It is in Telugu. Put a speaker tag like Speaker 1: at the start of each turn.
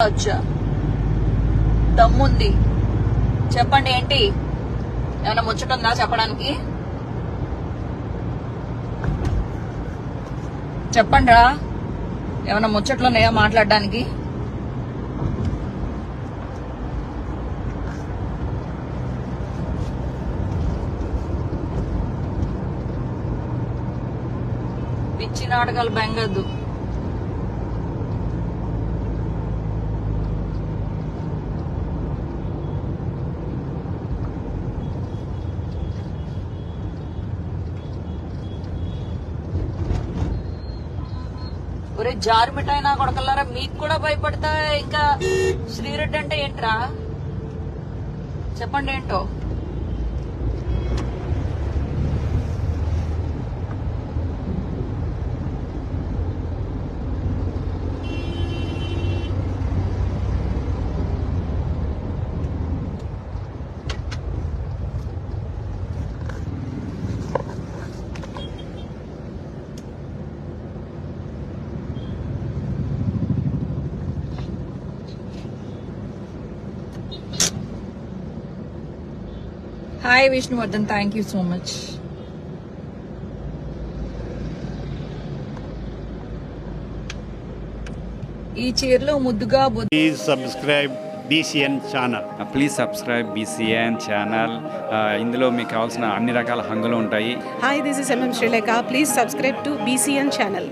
Speaker 1: వచ్చా దమ్ముంది చెప్పండి. ఏంటి ఏమైనా ముచ్చటుందా చెప్పడానికి? చెప్పండి రా, ఏమైనా ముచ్చట్లున్నాయా మాట్లాడడానికి? పిచ్చి నాటకాలు బెంగద్దు. ఒరే జారు మిఠాయి నా కొడకల్లారా, మీకు కూడా భయపడతా ఇంకా శ్రీరెడ్డి అంటే ఏంట్రా? చెప్పండి ఏంటో. Hi Vishnuvardhan, thank you so much. ఈ చీరలో ముద్దుగా
Speaker 2: please subscribe BCN channel.
Speaker 3: Please subscribe BCN channel. ఇందులో మీకు కావాల్సిన అన్ని రకాల హంగులు ఉంటాయి.
Speaker 4: Hi, this is MM Sri Lanka. Please subscribe to BCN channel.